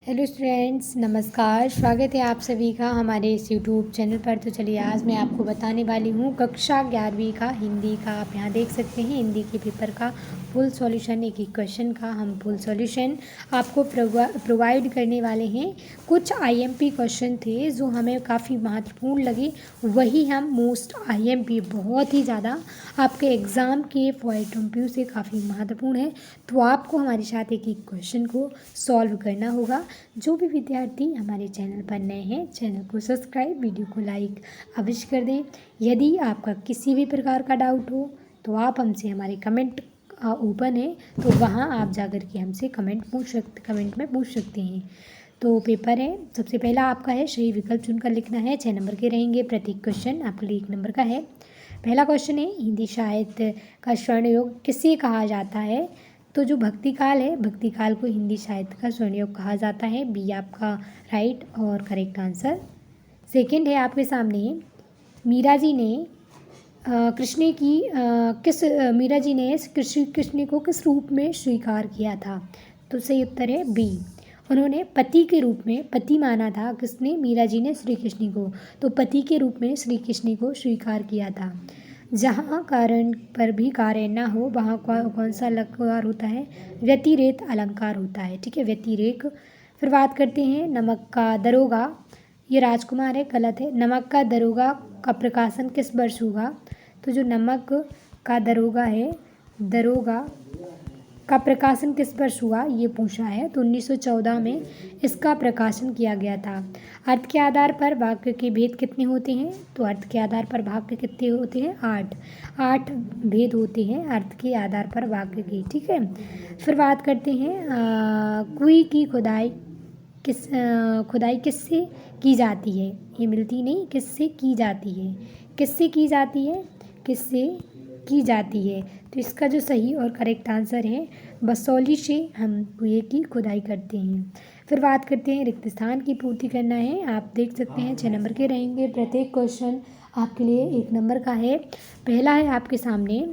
Hello students, नमस्कार। स्वागत है आप सभी का हमारे इस यूट्यूब चैनल पर। तो चलिए आज मैं आपको बताने वाली हूँ कक्षा 11वीं का हिंदी का। आप यहाँ देख सकते हैं हिंदी के पेपर का फुल सॉल्यूशन, एक एक क्वेश्चन का हम फुल सॉल्यूशन आपको प्रोवाइड करने वाले हैं। कुछ आईएमपी क्वेश्चन थे जो हमें काफ़ी महत्वपूर्ण लगे, वही हम मोस्ट आईएमपी बहुत ही ज़्यादा आपके एग्ज़ाम के पॉइंट ऑफ व्यू से काफ़ी महत्वपूर्ण है। तो आपको हमारे साथ एक एक क्वेश्चन को सॉल्व करना होगा। जो भी विद्यार्थी हमारे चैनल पर नए हैं, चैनल को सब्सक्राइब, वीडियो को लाइक अवश्य कर दें। यदि आपका किसी भी प्रकार का डाउट हो तो आप हमसे, हमारे कमेंट ओपन है तो वहाँ आप जाकर के हमसे कमेंट में पूछ सकते हैं। तो पेपर है, सबसे पहला आपका है सही विकल्प चुनकर लिखना है। 6 नंबर के रहेंगे, प्रत्येक क्वेश्चन आपके लिए 1 नंबर का है। पहला क्वेश्चन है हिंदी साहित्य का स्वर्ण युग किसे कहा जाता है। तो जो भक्ति काल है, भक्ति काल को हिंदी साहित्य का स्वर्ण युग कहा जाता है। बी आपका राइट और करेक्ट आंसर। सेकंड है आपके सामने, मीरा जी ने कृष्ण को किस रूप में स्वीकार किया था। तो सही उत्तर है बी। उन्होंने पति के रूप में, पति माना था किसने, मीरा जी ने श्री कृष्ण को। तो पति के रूप में श्री कृष्ण को स्वीकार किया था। जहाँ कारण पर भी कार्य न हो वहाँ कौन सा अलंकार होता है, व्यतिरेक अलंकार होता है। ठीक है, व्यतिरेक। फिर बात करते हैं नमक का दरोगा, ये राजकुमार है, गलत है। नमक का दरोगा का प्रकाशन किस वर्ष हुआ। तो जो नमक का दरोगा है, दरोगा का प्रकाशन किस वर्ष हुआ ये पूछा है। तो 1914 में इसका प्रकाशन किया गया था। अर्थ के आधार पर वाक्य के भेद कितने होते हैं। तो अर्थ के आधार पर वाक्य कितने होते हैं, 8 भेद होते हैं अर्थ के आधार पर वाक्य के। ठीक है, फिर बात करते हैं कुएं की खुदाई किससे की जाती है। ये मिलती नहीं, किससे की जाती है, किससे की जाती है, किससे की जाती है। तो इसका जो सही और करेक्ट आंसर है, बसौली से हम कुएं की खुदाई करते हैं। फिर बात करते हैं रिक्त स्थान की पूर्ति करना है। आप देख सकते हैं 6 नंबर के रहेंगे, प्रत्येक क्वेश्चन आपके लिए 1 नंबर का है। पहला है आपके सामने,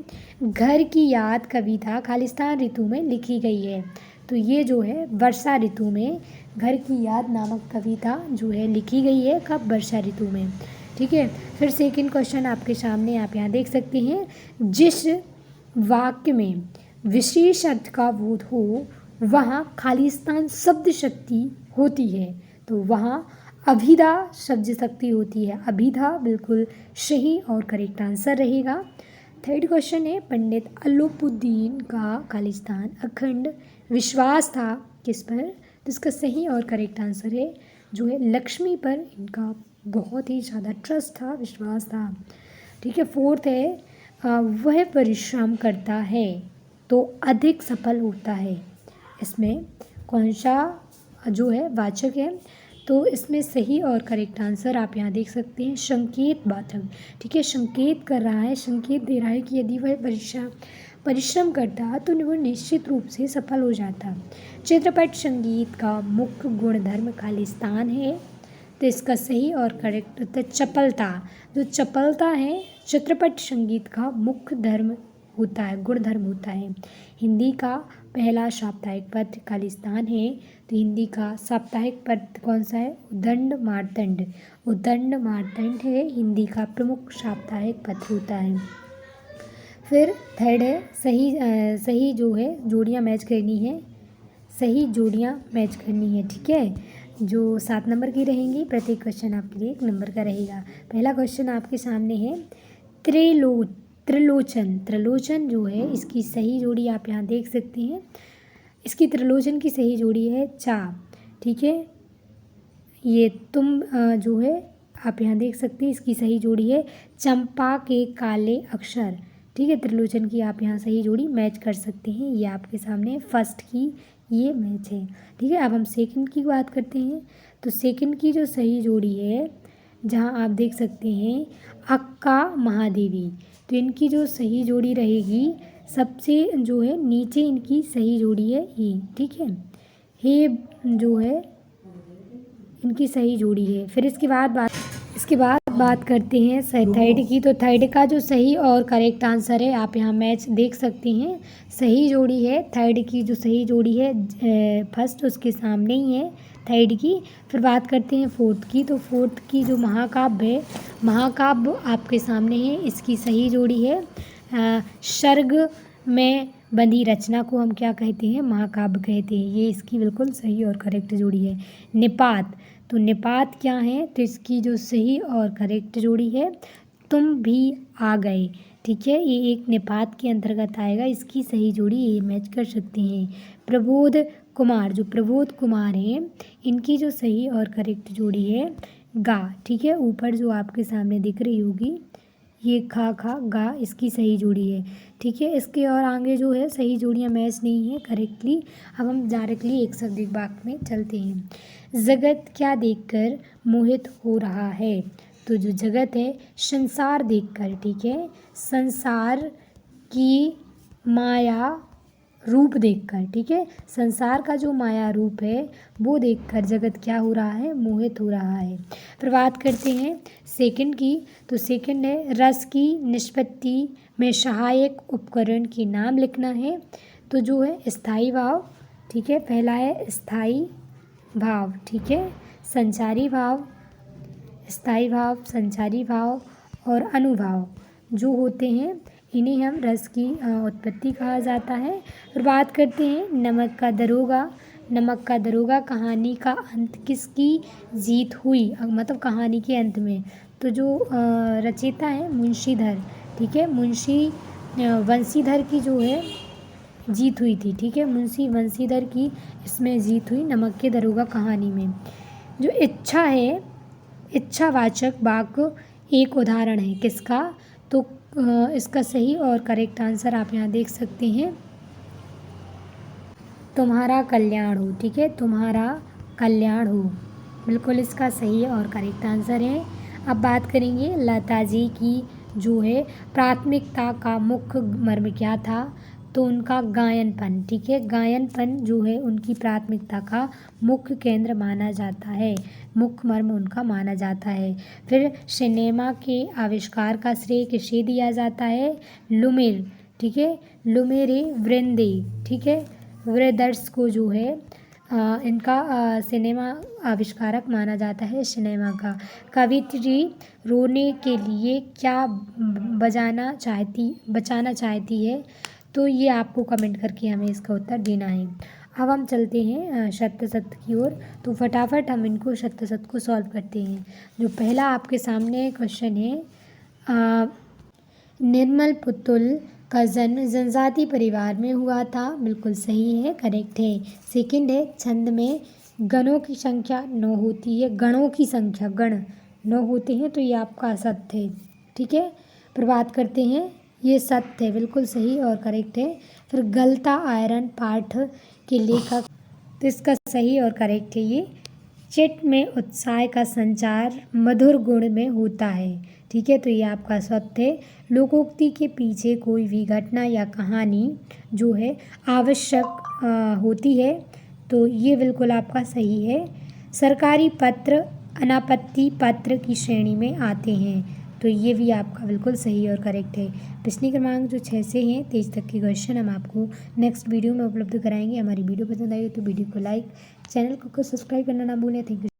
घर की याद कविता खालिस्तान ऋतु में लिखी गई है। तो ये जो है वर्षा ऋतु में घर की याद नामक कविता जो है लिखी गई है, कब, वर्षा ऋतु में। ठीक है, फिर सेकंड क्वेश्चन आपके सामने, आप यहाँ देख सकते हैं, जिस वाक्य में विशेष अर्थ का बोध हो वहाँ खालिस्तान शब्द शक्ति होती है। तो वहाँ अभिधा शब्द शक्ति होती है। अभिधा बिल्कुल सही और करेक्ट आंसर रहेगा। थर्ड क्वेश्चन है, पंडित अल्लोपुद्दीन का खालिस्तान अखंड विश्वास था किस पर। तो इसका सही और करेक्ट आंसर है जो है लक्ष्मी पर इनका बहुत ही ज़्यादा ट्रस्ट था, विश्वास था। ठीक है, फोर्थ है वह परिश्रम करता है तो अधिक सफल होता है। इसमें कौन सा जो है वाचक है। तो इसमें सही और करेक्ट आंसर आप यहाँ देख सकते हैं, संकेत वाचक। ठीक है, संकेत कर रहा है, संकेत दे रहा है कि यदि वह परिश्रम करता तो वो निश्चित रूप से सफल हो जाता। चित्रपट संगीत का मुख्य गुणधर्म खालिस्तान है। तो इसका सही और करेक्ट उत्तर चपलता। जो चपलता है चित्रपट संगीत का मुख्य धर्म होता है, गुणधर्म होता है। हिंदी का पहला साप्ताहिक पत्र खालिस्तान है। तो हिंदी का साप्ताहिक पत्र कौन सा है, उद्दंड मार्तंड। उद्दंड मार्तंड है हिंदी का प्रमुख साप्ताहिक पत्र होता है। फिर थर्ड है सही जो है जोड़ियाँ मैच करनी है, सही जोड़ियाँ मैच करनी है। ठीक है, जो 7 नंबर की रहेंगी, प्रत्येक क्वेश्चन आपके लिए 1 नंबर का रहेगा। पहला क्वेश्चन आपके सामने है, त्रिलोचन जो है इसकी सही जोड़ी आप यहाँ देख सकते हैं। इसकी त्रिलोचन की सही जोड़ी है चा। ठीक है, ये तुम जो है आप यहाँ देख सकते हैं, इसकी सही जोड़ी है चंपा के काले अक्षर। ठीक है, त्रिलोचन की आप यहाँ सही जोड़ी मैच कर सकते हैं। ये आपके सामने फर्स्ट की ये मैच है। ठीक है, अब हम सेकंड की बात करते हैं। तो सेकंड की जो सही जोड़ी है, जहाँ आप देख सकते हैं अक्का महादेवी। तो इनकी जो सही जोड़ी रहेगी, सबसे जो है नीचे इनकी सही जोड़ी है ये। ठीक है, हे जो है इनकी सही जोड़ी है। फिर इसके बाद बात करते हैं थर्ड की। तो थर्ड का जो सही और करेक्ट आंसर है, आप यहाँ मैच देख सकते हैं, सही जोड़ी है थर्ड की। जो सही जोड़ी है फर्स्ट उसके सामने ही है थर्ड की। फिर बात करते हैं फोर्थ की। तो फोर्थ की जो महाकाव्य है, महाकाव्य आपके सामने है, इसकी सही जोड़ी है सर्ग में बंधी रचना को हम क्या कहते हैं, महाकाव्य कहते हैं। ये इसकी बिल्कुल सही और करेक्ट जोड़ी है। निपात, तो निपात क्या है, तो इसकी जो सही और करेक्ट जोड़ी है तुम भी आ गए, ठीक है, ये एक निपात के अंतर्गत आएगा, इसकी सही जोड़ी ये मैच कर सकते हैं। प्रबोध कुमार, जो प्रबोध कुमार हैं इनकी जो सही और करेक्ट जोड़ी है गा, ठीक है, ऊपर जो आपके सामने दिख रही होगी ये खा खा गा, इसकी सही जोड़ी है, ठीक है। इसके और आगे जो है सही जोड़ियाँ मैच नहीं है करेक्टली। अब हम डायरेक्टली एक शब्द एक वाक्य में चलते हैं। जगत क्या देखकर मोहित हो रहा है, तो जो जगत है संसार देखकर, ठीक है, संसार की माया रूप देखकर, ठीक है, संसार का जो माया रूप है वो देखकर जगत क्या हो रहा है, मोहित हो रहा है। फिर बात करते हैं सेकंड की। तो सेकंड है रस की निष्पत्ति में सहायक उपकरण के नाम लिखना है। तो जो है स्थायी भाव, ठीक है, पहला है स्थायी भाव, ठीक है, संचारी भाव, स्थायी भाव, संचारी भाव और अनुभाव जो होते हैं इन्हें हम रस की उत्पत्ति कहा जाता है। फिर बात करते हैं नमक का दरोगा। नमक का दरोगा कहानी का अंत किसकी जीत हुई, मतलब कहानी के अंत में, तो जो रचयिता है मुंशीधर, ठीक है, मुंशी वंशीधर की जो है जीत हुई थी, ठीक है, मुंशी वंशीधर की इसमें जीत हुई नमक के दरोगा कहानी में। जो इच्छा है, इच्छावाचक वाक्य एक उदाहरण है किसका, तो इसका सही और करेक्ट आंसर आप यहाँ देख सकते हैं, तुम्हारा कल्याण हो, ठीक है, तुम्हारा कल्याण हो, बिल्कुल इसका सही और करेक्ट आंसर है। अब बात करेंगे लता जी की जो है प्राथमिकता का मुख्य मर्म क्या था, तो उनका गायनपन, ठीक है, गायनपन जो है उनकी प्राथमिकता का मुख्य केंद्र माना जाता है, मुख्य मर्म उनका माना जाता है। फिर सिनेमा के आविष्कार का श्रेय किसे दिया जाता है, लुमेर, ठीक है, लुमेरे वृंदे, ठीक है, ब्रदर्स को जो है इनका सिनेमा आविष्कारक माना जाता है सिनेमा का। कवित्री रोने के लिए क्या बचाना चाहती है, तो ये आपको कमेंट करके हमें इसका उत्तर देना है। अब हम चलते हैं सत्य सत्य की ओर। तो फटाफट हम इनको सत्य सत्य को सॉल्व करते हैं। जो पहला आपके सामने क्वेश्चन है, निर्मल पुतुल का जन्म जनजाति परिवार में हुआ था, बिल्कुल सही है, करेक्ट है। सेकंड है छंद में गणों की संख्या 9 होती है, गणों की संख्या गण 9 होते हैं, तो ये आपका सत्य है, ठीक है। फिर बात करते हैं ये सत्य है, बिल्कुल सही और करेक्ट है। फिर गलता आयरन पाठ के लेखक, तो इसका सही और करेक्ट है ये। चिट में उत्साह का संचार मधुर गुण में होता है, ठीक है, तो ये आपका सत्य है। लोकोक्ति के पीछे कोई भी घटना या कहानी जो है आवश्यक होती है, तो ये बिल्कुल आपका सही है। सरकारी पत्र अनापत्ति पत्र की श्रेणी में आते हैं, तो ये भी आपका बिल्कुल सही और करेक्ट है। प्रश्न क्रमांक जो 6 से हैं 23 तक के क्वेश्चन हम आपको नेक्स्ट वीडियो में उपलब्ध कराएंगे। हमारी वीडियो पसंद आई तो वीडियो को लाइक, चैनल को सब्सक्राइब करना ना भूलें। Thank you.